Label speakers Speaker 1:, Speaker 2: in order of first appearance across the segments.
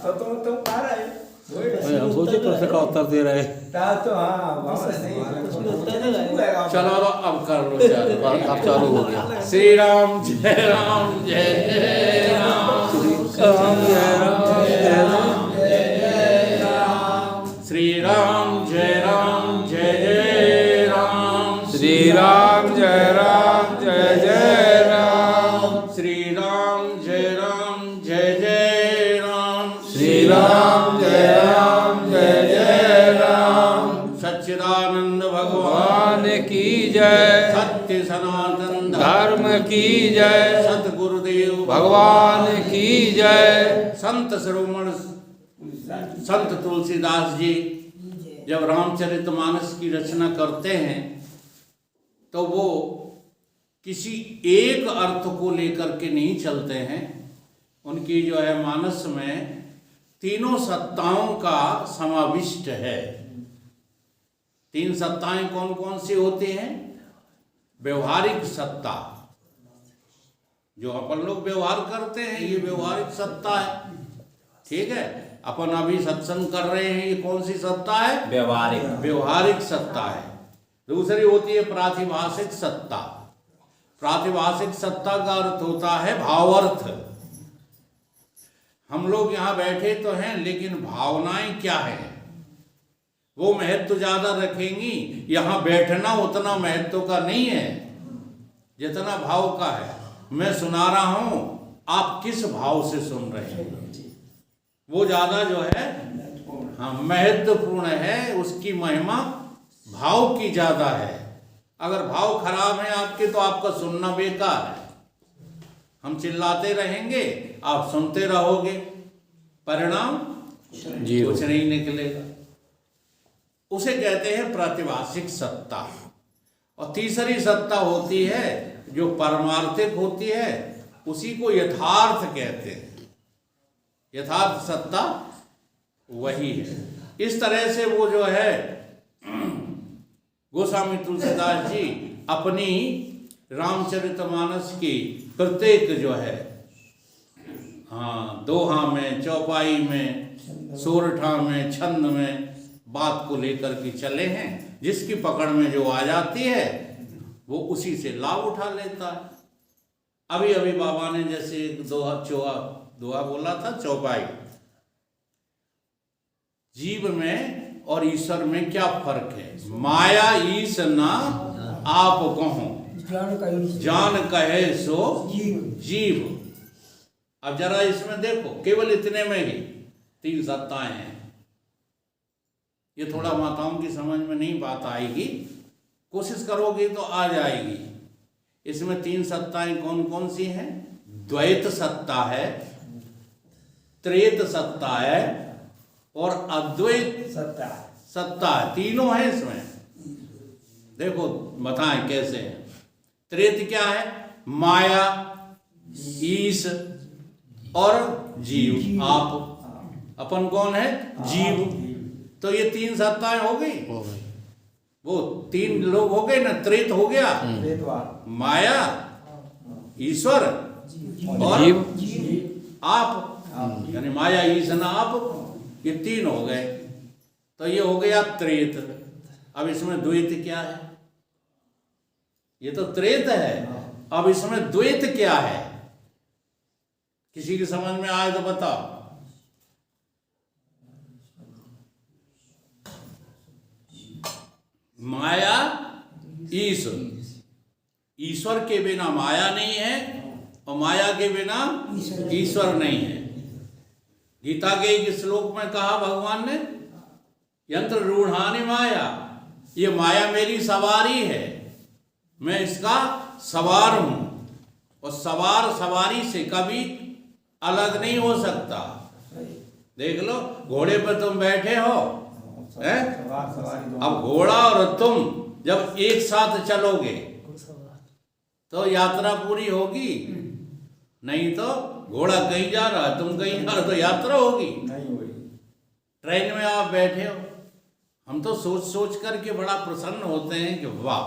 Speaker 1: तो आ रहा है
Speaker 2: हम सोचे प्रश्न का उत्तर दे रहे
Speaker 1: तो हाँ वापस नहीं
Speaker 3: चलो अब कर लो चालू।
Speaker 2: अब चालू हो गया।
Speaker 3: श्री राम जय राम जय जय राम
Speaker 2: राम जय राम जय राम
Speaker 3: श्री राम जय राम जय जय राम
Speaker 2: श्री राम जय राम जय जय राम
Speaker 3: श्री राम जय राम जय जय राम
Speaker 2: श्री राम जय राम जय जय राम
Speaker 3: सच्चिदानंद भगवान
Speaker 2: भगवान की जय
Speaker 3: सत्य सनातन
Speaker 2: धर्म की जय
Speaker 3: सतगुरुदेव
Speaker 2: भगवान की जय
Speaker 3: संत शिरोमणि संत तुलसीदास जी जब रामचरितमानस की रचना करते हैं तो वो किसी एक अर्थ को लेकर के नहीं चलते हैं। उनकी जो है मानस में तीनों सत्ताओं का समाविष्ट है। तीन सत्ताएं कौन कौन सी होती हैं? व्यवहारिक सत्ता, जो अपन लोग व्यवहार करते हैं, ये व्यवहारिक सत्ता है। ठीक है, अपन अभी सत्संग कर रहे हैं, ये कौन सी सत्ता है? व्यवहारिक सत्ता है। दूसरी होती है प्रातिभाषिक सत्ता। प्रातिभाषिक सत्ता का अर्थ होता है भावार्थ। हम लोग यहाँ बैठे तो हैं, लेकिन भावनाएं क्या है वो महत्व ज्यादा रखेंगी। यहाँ बैठना उतना महत्व का नहीं है जितना भाव का है। मैं सुना रहा हूं, आप किस भाव से सुन रहे हैं, वो ज्यादा जो है हाँ महत्वपूर्ण है। उसकी महिमा भाव की ज्यादा है। अगर भाव खराब है आपके तो आपका सुनना बेकार है। हम चिल्लाते रहेंगे, आप सुनते रहोगे, परिणाम कुछ नहीं निकलेगा। उसे कहते हैं प्रातिभाषिक सत्ता। और तीसरी सत्ता होती है जो परमार्थिक होती है, उसी को यथार्थ कहते हैं। यथार्थ सत्ता वही है। इस तरह से वो जो है गोस्वामी तुलसीदास जी अपनी रामचरितमानस की प्रत्येक जो है हाँ दोहा में, चौपाई में, सोरठा में, छंद में बात को लेकर के चले हैं। जिसकी पकड़ में जो आ जाती है वो उसी से लाभ उठा लेता है। अभी अभी बाबा ने जैसे एक दोहा बोला था, चौपाई। जीव में और ईश्वर में क्या फर्क है? माया ईश ना आप कहो, जान कहे सो जीव। अब जरा इसमें देखो, केवल इतने में ही तीन सत्ताएं हैं। ये थोड़ा माताओं की समझ में नहीं बात आएगी, कोशिश करोगे तो आ जाएगी। इसमें तीन सत्ताएं कौन कौन सी हैं? द्वैत सत्ता है, त्रेत सत्ता है और अद्वैत सत्ता है। तीनों है इसमें। देखो बताएं कैसे है। त्रेत क्या है? माया, ईश और जीव। आप अपन कौन है? जीव। तो ये तीन सत्ताएं हो गई। वो तीन लोग हो गए ना, त्रेत हो गया, माया, ईश्वर और आप, यानी माया, ईश्वर, आप, ये तीन हो गए। तो ये हो गया त्रेत। अब इसमें द्वैत क्या है? ये तो त्रेत है, अब इसमें द्वैत क्या है? किसी की समझ में आए तो बताओ। माया, ईश्वर के बिना माया नहीं है और माया के बिना ईश्वर नहीं है। गीता के एक श्लोक में कहा भगवान ने, यंत्र रूढ़ाने माया, ये माया मेरी सवारी है, मैं इसका सवार हूं। और सवार सवारी से कभी अलग नहीं हो सकता। देख लो, घोड़े पर तुम बैठे हो, है? अब घोड़ा और तुम जब एक साथ चलोगे तो यात्रा पूरी होगी। नहीं तो घोड़ा कहीं जा रहा है, तुम कहीं जा रहे, तो यात्रा होगी नहीं होगी। ट्रेन में आप बैठे हो, हम तो सोच सोच करके बड़ा प्रसन्न होते हैं कि वाह,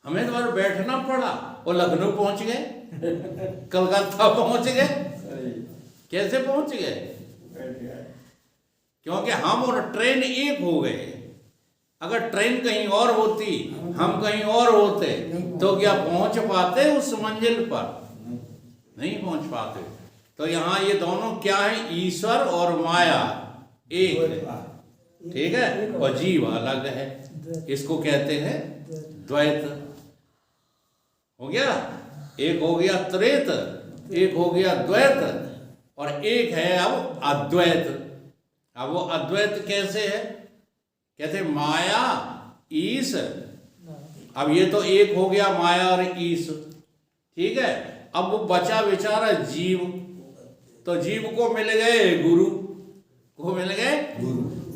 Speaker 3: हमें तो बैठना पड़ा और लखनऊ पहुंच गए, कलकत्ता पहुंच गए। कैसे पहुंच गए? क्योंकि हम और ट्रेन एक हो गए। अगर ट्रेन कहीं और होती, हम कहीं और होते, तो क्या पहुंच पाते उस मंजिल पर? नहीं पहुंच पाते। तो यहाँ ये दोनों क्या है? ईश्वर और माया एक है, ठीक है, और जीव अलग है। इसको कहते हैं द्वैत। हो गया, एक हो गया त्रेत, एक हो गया द्वैत, और एक है अब अद्वैत। अब वो अद्वैत कैसे है? कहते माया ईश। अब ये तो एक हो गया माया और ईश, ठीक है। अब वो बचा बेचारा जीव, तो जीव को मिल गए गुरु, को मिल गए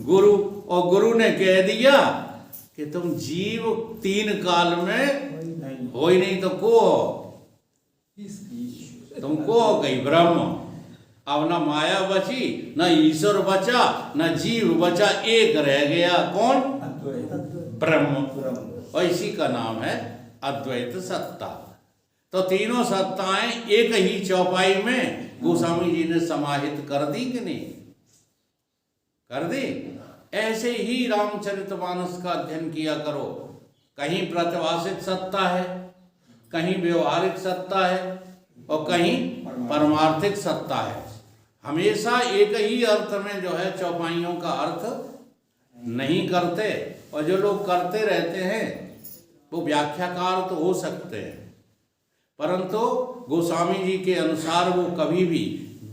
Speaker 3: गुरु, और गुरु ने कह दिया कि तुम जीव 3 काल में हो ही नहीं, तो को तुमको हो गई ब्रह्म। अब ना माया बची, ना ईश्वर बचा, ना जीव बचा, एक रह गया कौन? ब्रह्म। और इसी का नाम है अद्वैत सत्ता। तो तीनों सत्ताएं एक ही चौपाई में गोस्वामी जी ने समाहित कर दी कि नहीं कर दी? ऐसे ही रामचरितमानस का अध्ययन किया करो। कहीं प्रतिभाषिक सत्ता है, कहीं व्यवहारिक सत्ता है, और कहीं परमार्थिक सत्ता है। हमेशा एक ही अर्थ में जो है चौपाइयों का अर्थ नहीं करते, और जो लोग करते रहते हैं वो व्याख्याकार तो हो सकते हैं, परंतु गोस्वामी जी के अनुसार वो कभी भी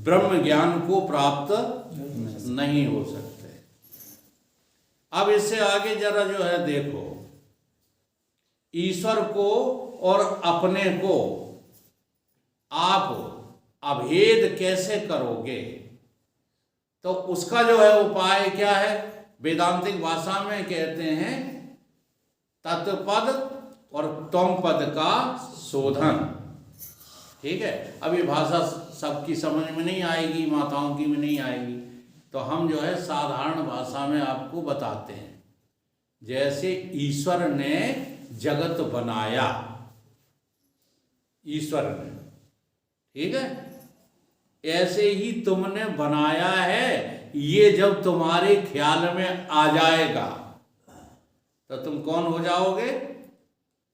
Speaker 3: ब्रह्म ज्ञान को प्राप्त नहीं हो सकते। अब इससे आगे जरा जो है देखो, ईश्वर को और अपने को आप अभेद कैसे करोगे? तो उसका जो है उपाय क्या है? वेदांतिक भाषा में कहते हैं तत्पद और त्वम पद का शोधन, ठीक है। अब ये भाषा सबकी समझ में नहीं आएगी, माताओं की भी नहीं आएगी, तो हम जो है साधारण भाषा में आपको बताते हैं। जैसे ईश्वर ने जगत बनाया, ईश्वर ने, ठीक है, ऐसे ही तुमने बनाया है। ये जब तुम्हारे ख्याल में आ जाएगा तो तुम कौन हो जाओगे?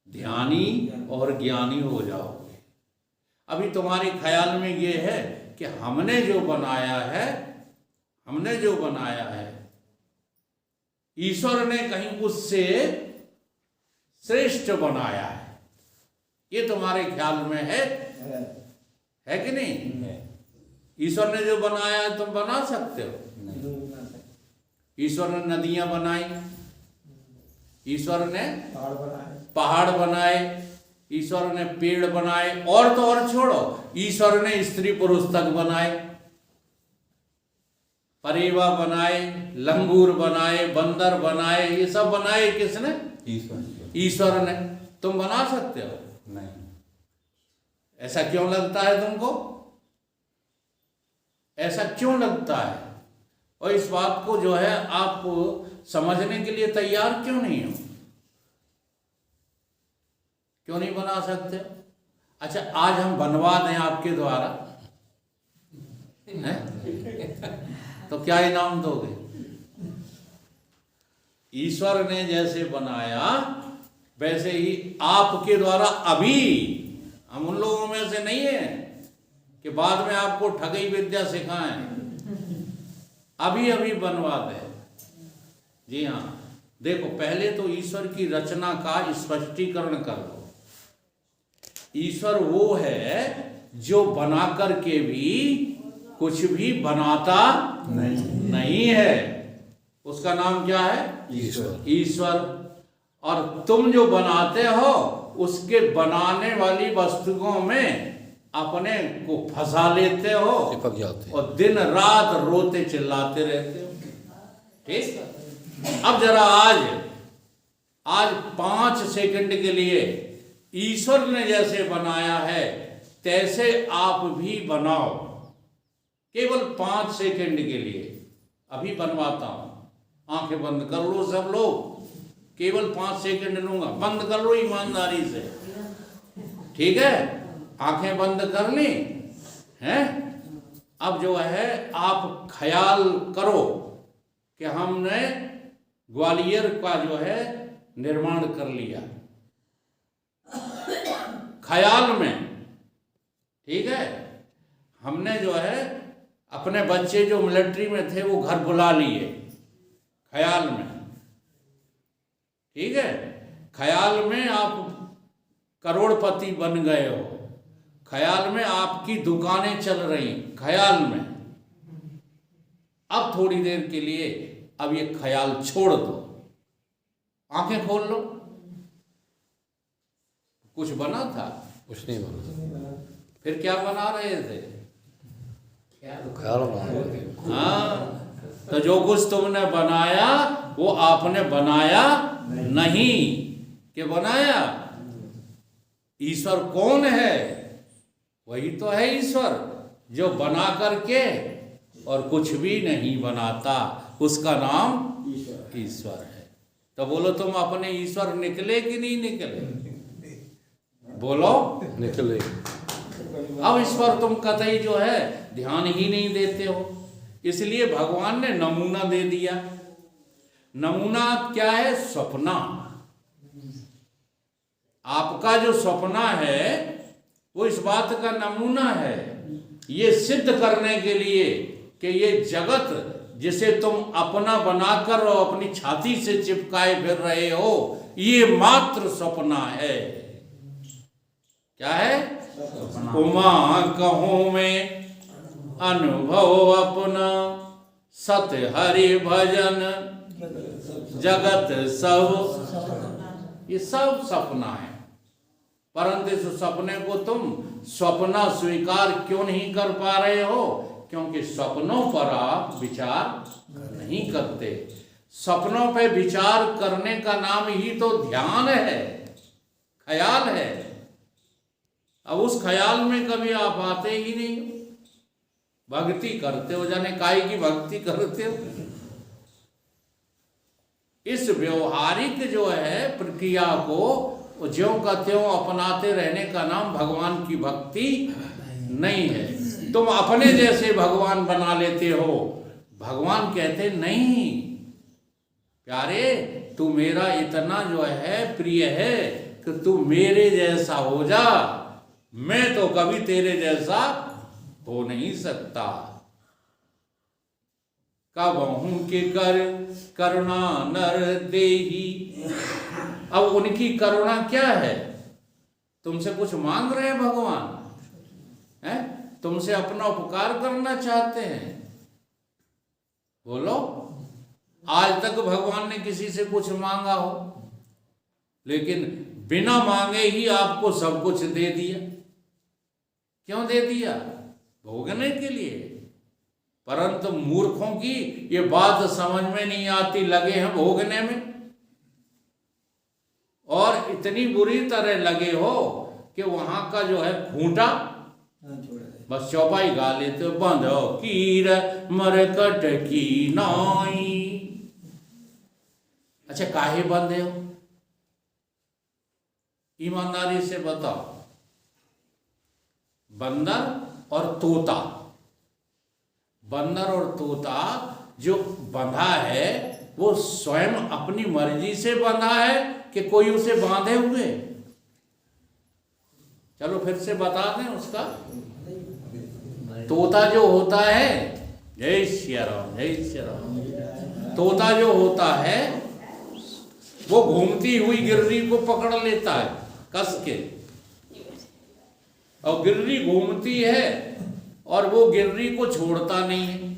Speaker 3: ध्यानी और ज्ञानी हो जाओगे। अभी तुम्हारे ख्याल में ये है कि हमने जो बनाया है ईश्वर ने कहीं उससे श्रेष्ठ बनाया है, ये तुम्हारे ख्याल में है कि नहीं? ईश्वर ने जो बनाया है तुम बना सकते हो? ईश्वर ने नदियां बनाई, ईश्वर ने पहाड़ बनाए, ईश्वर ने पेड़ बनाए, और तो और छोड़ो, ईश्वर ने स्त्री पुरुष तक बनाए, परीवा बनाए, लंगूर बनाए, बंदर बनाए, ये सब बनाए किसने? ईश्वर ने। तुम बना सकते हो?
Speaker 2: नहीं।
Speaker 3: ऐसा क्यों लगता है तुमको? ऐसा क्यों लगता है? और इस बात को जो है आप समझने के लिए तैयार क्यों नहीं हो? क्यों नहीं बना सकते? अच्छा, आज हम बनवा दें आपके द्वारा, तो क्या इनाम दोगे? ईश्वर ने जैसे बनाया वैसे ही आपके द्वारा, अभी हम उन लोगों में से नहीं है कि बाद में आपको ठगी विद्या सिखाएं, अभी अभी बनवा दे। जी हाँ, देखो, पहले तो ईश्वर की रचना का स्पष्टीकरण कर लो। ईश्वर वो है जो बना करके भी कुछ भी बनाता नहीं है, उसका नाम क्या है? ईश्वर। और तुम जो बनाते हो उसके बनाने वाली वस्तुओं में अपने को फंसा लेते हो और दिन रात रोते चिल्लाते रहते हो, ठीक? अब जरा आज 5 सेकंड के लिए ईश्वर ने जैसे बनाया है तैसे आप भी बनाओ, केवल 5 सेकंड के लिए। अभी बनवाता हूं, आंखें बंद कर लो सब लोग, केवल 5 सेकंड लूंगा, बंद कर लो ईमानदारी से, ठीक है? आंखें बंद कर ली हैं? अब जो है आप ख्याल करो कि हमने ग्वालियर का जो है निर्माण कर लिया, ख्याल में, ठीक है। हमने जो है अपने बच्चे जो मिलिट्री में थे वो घर बुला लिए ख्याल में, ठीक है। ख्याल में आप करोड़पति बन गए हो, ख्याल में आपकी दुकानें चल रही, ख्याल में। अब थोड़ी देर के लिए अब ये ख्याल छोड़ दो, आंखें खोल लो। कुछ बना था?
Speaker 2: कुछ नहीं बना।
Speaker 3: फिर क्या बना रहे थे?
Speaker 2: ख्याल बना।
Speaker 3: हाँ, तो जो कुछ तुमने बनाया वो आपने बनाया नहीं, कि बनाया। ईश्वर कौन है? वही तो है ईश्वर, जो बना करके और कुछ भी नहीं बनाता, उसका नाम ईश्वर है। तो बोलो तुम अपने ईश्वर निकले कि नहीं निकले? बोलो
Speaker 2: निकले।
Speaker 3: अब इस पर तुम कतई जो है ध्यान ही नहीं देते हो, इसलिए भगवान ने नमूना दे दिया। नमूना क्या है? सपना। आपका जो सपना है वो इस बात का नमूना है, ये सिद्ध करने के लिए कि ये जगत जिसे तुम अपना बनाकर और अपनी छाती से चिपकाए फिर रहे हो, ये मात्र सपना है। क्या है? उमा कहूं में अनुभव अपना, सत हरि भजन जगत सब, ये सब सपना है। परंतु इस सपने को तुम सपना स्वीकार क्यों नहीं कर पा रहे हो? क्योंकि सपनों पर आप विचार नहीं करते। सपनों पे विचार करने का नाम ही तो ध्यान है, ख्याल है। अब उस ख्याल में कभी आप आते ही नहीं हो। भक्ति करते हो, जाने काय की भक्ति करते हो। इस व्यवहारिक जो है प्रक्रिया को ज्यों का त्यों अपनाते रहने का नाम भगवान की भक्ति नहीं है। तुम अपने जैसे भगवान बना लेते हो। भगवान कहते नहीं, प्यारे तू मेरा इतना जो है प्रिय है कि तू मेरे जैसा हो जा, मैं तो कभी तेरे जैसा हो नहीं सकता। कबहू के कर करुणा नर देही। अब उनकी करुणा क्या है? तुमसे कुछ मांग रहे हैं भगवान, हैं? तुमसे अपना उपकार करना चाहते हैं। बोलो, आज तक भगवान ने किसी से कुछ मांगा हो? लेकिन बिना मांगे ही आपको सब कुछ दे दिया। क्यों दे दिया? भोगने के लिए। परंतु मूर्खों की ये बात समझ में नहीं आती, लगे हैं भोगने में। और इतनी बुरी तरह लगे हो कि वहां का जो है खूंटा बस चौपाई गा लेते हो, बंधो कीर मरकट की नाई। अच्छा, काहे बंधे हो? ईमानदारी से बताओ। बंदर और तोता, बंदर और तोता जो बंधा है वो स्वयं अपनी मर्जी से बंधा है कि कोई उसे बांधे हुए? चलो फिर से बता दें उसका। तोता जो होता है, जय श्री राम, जय श्री राम। तोता जो होता है वो घूमती हुई गिर्री को पकड़ लेता है कस के, और गिर्री घूमती है और वो गिर्री को छोड़ता नहीं है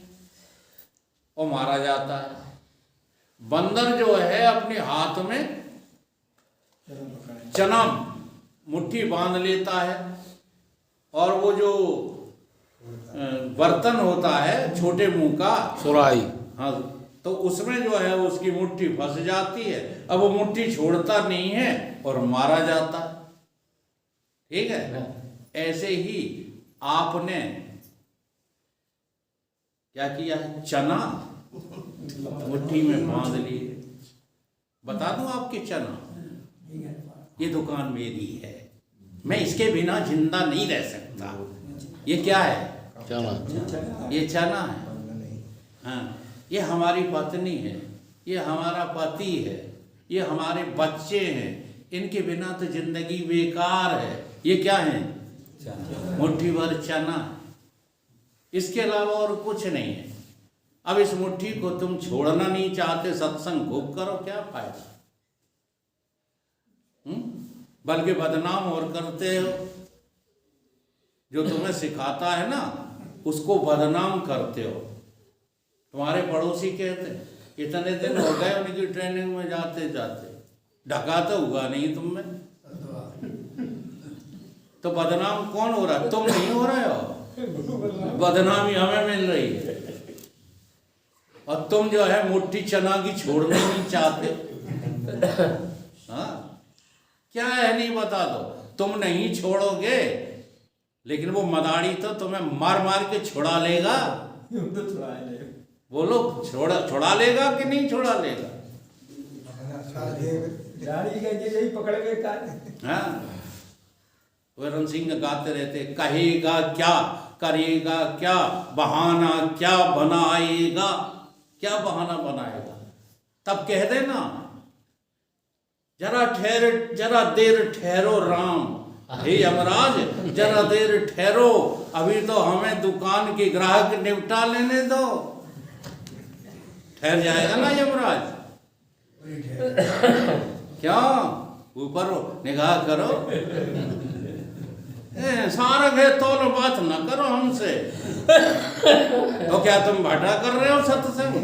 Speaker 3: और मारा जाता है। बंदर जो है अपने हाथ में चना मुट्ठी बांध लेता है और वो जो बर्तन होता है छोटे मुंह का
Speaker 2: सुराही,
Speaker 3: हाँ, तो उसमें जो है उसकी मुट्ठी फंस जाती है। अब वो मुट्ठी छोड़ता नहीं है और मारा जाता है। ठीक है, ऐसे ही आपने क्या किया है? चना मुट्ठी में बांध लिए। बता दूं आपके चना, ये दुकान मेरी है, मैं इसके बिना जिंदा नहीं रह सकता। ये क्या है? ये चना है। हाँ, ये हमारी पत्नी है, ये हमारा पति है, ये हमारे बच्चे हैं, इनके बिना तो जिंदगी बेकार है। ये क्या है? मुट्ठी भर चना है, इसके अलावा और कुछ नहीं है। अब इस मुट्ठी को तुम छोड़ना नहीं चाहते, सत्संग खूब करो, क्या फायदा? बल्कि बदनाम और करते हो। जो तुम्हें सिखाता है ना, उसको बदनाम करते हो। तुम्हारे पड़ोसी कहते इतने दिन हो गए उनकी ट्रेनिंग में जाते जाते, ढका तो हुआ नहीं तुम में, तो बदनाम कौन हो रहा है? तुम नहीं हो रहे हो, बदनामी हमें मिल रही है। और तुम जो है मुट्ठी चना की छोड़ना नहीं चाहते। हाँ, क्या है नहीं बता दो। तुम नहीं छोड़ोगे, लेकिन वो मदारी तो तुम्हें मार मार के छुड़ा लेगा। बोलो, छुड़ा लेगा कि नहीं छुड़ा लेगा?
Speaker 1: पकड़ के
Speaker 3: हाँ, वरुण सिंह गाते रहते, कहेगा क्या, करेगा क्या, बहाना क्या बनाएगा। क्या बहाना बनाएगा? तब कह देना, जरा देर ठहरो राम, हे यमराज जरा देर ठहरो, अभी तो हमें दुकान के ग्राहक निपटा लेने दो। ठहर जाएगा ना यमराज? क्या ऊपर निगाह करो, सारा घे तौल बात न करो हमसे। तो क्या तुम भाटा कर रहे हो सत्संग?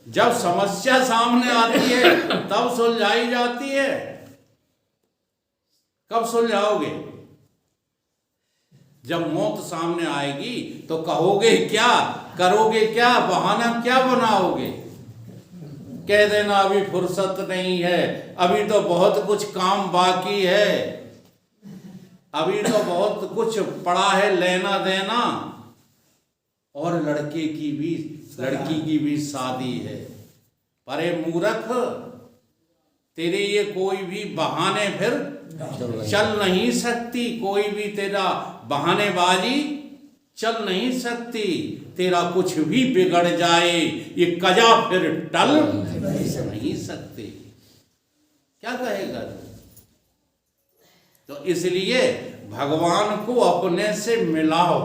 Speaker 3: जब समस्या सामने आती है तब सुलझाई जाती है। कब सुलझाओगे? जब मौत सामने आएगी तो कहोगे क्या, करोगे क्या, बहाना क्या बनाओगे? कह देना अभी फुर्सत नहीं है, अभी तो बहुत कुछ काम बाकी है, अभी तो बहुत कुछ पड़ा है लेना देना, और लड़की की भी शादी है। अरे मूर्ख, तेरे ये कोई भी बहाने फिर चल नहीं सकती, कोई भी तेरा बहानेबाजी चल नहीं सकती। तेरा कुछ भी बिगड़ जाए, ये कजा फिर टल नहीं सकती। क्या कहेगा? तो इसलिए भगवान को अपने से मिलाओ।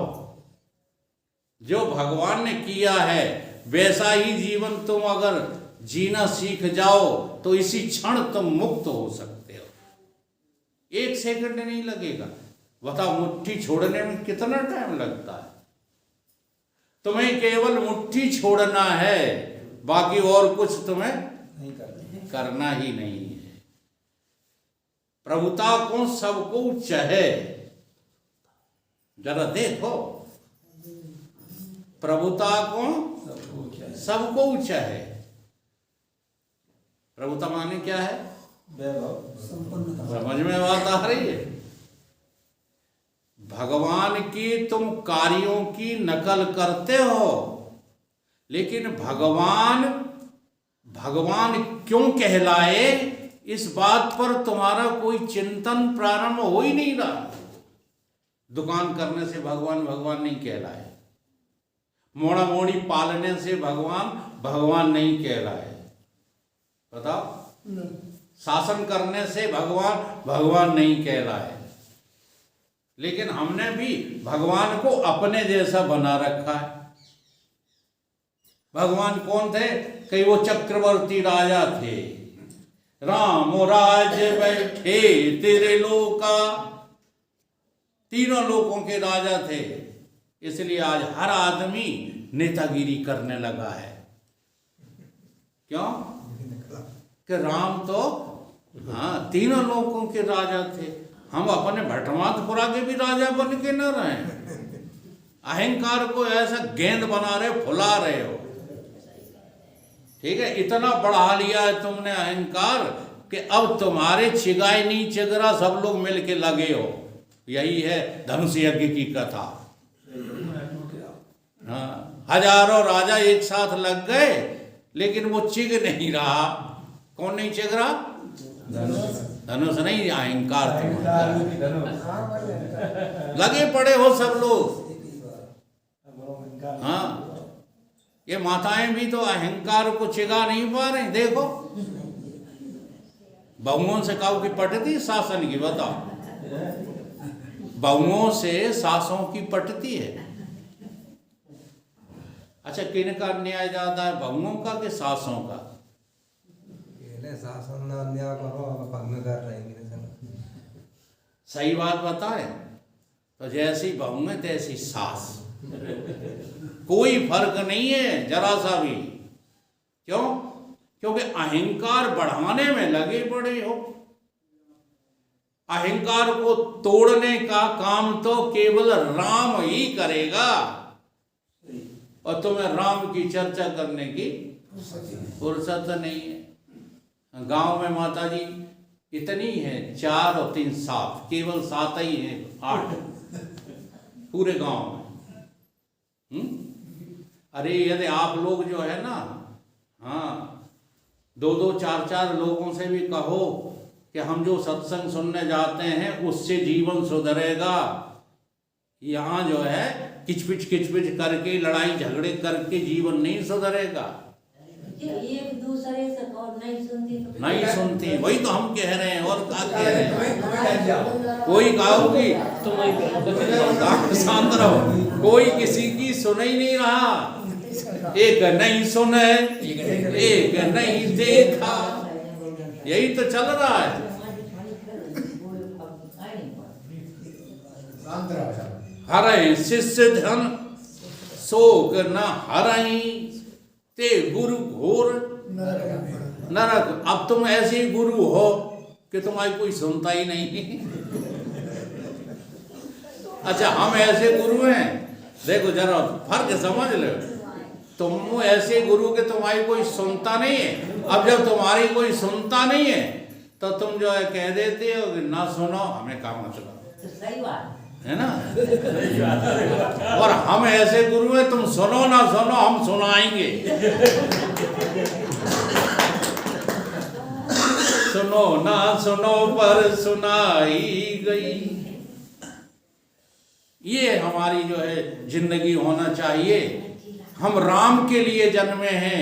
Speaker 3: जो भगवान ने किया है वैसा ही जीवन तुम अगर जीना सीख जाओ तो इसी क्षण तुम मुक्त हो सकते हो। 1 सेकंड नहीं लगेगा। बताओ, मुट्ठी छोड़ने में कितना टाइम लगता है? तुम्हें केवल मुट्ठी छोड़ना है, बाकी और कुछ तुम्हें करना ही नहीं है। प्रभुता को सबको चाहे, जरा देखो, प्रभुता को सबको चाहे। प्रभुता माने क्या है? समझ में बात आ रही है? भगवान की तुम कार्यों की नकल करते हो, लेकिन भगवान क्यों कहलाए, इस बात पर तुम्हारा कोई चिंतन प्रारंभ हो ही नहीं रहा। दुकान करने से भगवान नहीं कहलाए, मोड़ा मोड़ी पालने से भगवान नहीं कहलाए। बताओ, शासन करने से भगवान नहीं कहलाए। लेकिन हमने भी भगवान को अपने जैसा बना रखा है। भगवान कौन थे? कई वो चक्रवर्ती राजा थे। राम राज बैठे तेरे लोका, तीनों लोकों के राजा थे। इसलिए आज हर आदमी नेतागिरी करने लगा है। क्यों? कि राम तो तीनों लोकों के राजा थे। हम अपने भटमातपुरा के भी राजा बन के न रहे। अहंकार को ऐसा गेंद बना रहे, फुला रहे हो। ठीक है, इतना बढ़ा लिया है तुमने अहंकार कि अब तुम्हारे चिगाई नहीं चिगरा सब लोग मिलके लगे हो। यही है धनुष यज्ञ की कथा। हाँ, हजारों राजा एक साथ लग गए, लेकिन वो चिग नहीं रहा। कौन नहीं चिग रहा? धनुष नहीं, अहंकार
Speaker 1: अहंकार
Speaker 3: तुम्हारा।
Speaker 1: रूपी धनुष।
Speaker 3: लगे पड़े हो सब लोग।
Speaker 1: अहंकार।
Speaker 3: हाँ, ये माताएं भी तो अहंकार को चिगा नहीं पा रही। देखो बहुओं से काऊ की पटती शासन की, बताओ। बहुओं से सासों की पटती है। अच्छा, किन का अन्याय ज्यादा है, बहुओं का कि सासों का?
Speaker 2: शासन अन्याय करो, अब पग कर रहेंगे।
Speaker 3: सही बात बताए तो जैसी बहू है तैसी सास, कोई फर्क नहीं है जरा सा भी। क्यों? क्योंकि अहंकार बढ़ाने में लगे पड़े हो। अहंकार को तोड़ने का काम तो केवल राम ही करेगा, और तुम्हें राम की चर्चा करने की फुर्सत नहीं है। गांव में माता जी इतनी है, 4 और 3 7, केवल 7 ही है, 8 पूरे गांव में। अरे यदि आप लोग जो है ना, हाँ, 2-2 4-4 लोगों से भी कहो कि हम जो सत्संग सुनने जाते हैं उससे जीवन सुधरेगा, यहाँ जो है किचपिच करके लड़ाई झगड़े करके जीवन नहीं सुधरेगा।
Speaker 4: एक दूसरे से
Speaker 3: नहीं सुनती, वही तो हम कह रहे हैं। और क्या कह रहे हैं? कोई कहोगी शांत रहो, कोई किसी की सुन ही नहीं रहा। एक नहीं सुने, एक नहीं देखा, यही तो चल रहा है। हरई शिष्य धन शोक न हरई, ते गुरु घोर नरक। अब तुम ऐसे ही गुरु हो कि तुम्हारी कोई सुनता ही नहीं। अच्छा, हम ऐसे गुरु हैं, देखो जरा फर्क समझ लो। तुम ऐसे गुरु के तुम्हारी कोई सुनता नहीं है। अब जब तुम्हारी कोई सुनता नहीं है तो तुम जो है कह देते हो कि ना सुनो, हमें काम मतलब,
Speaker 4: सही बात
Speaker 3: है ना। और हम ऐसे गुरु हैं, तुम सुनो ना सुनो, हम सुनाएंगे। सुनो ना सुनो पर सुनाई गई। ये हमारी जो है जिंदगी होना चाहिए। हम राम के लिए जन्मे हैं,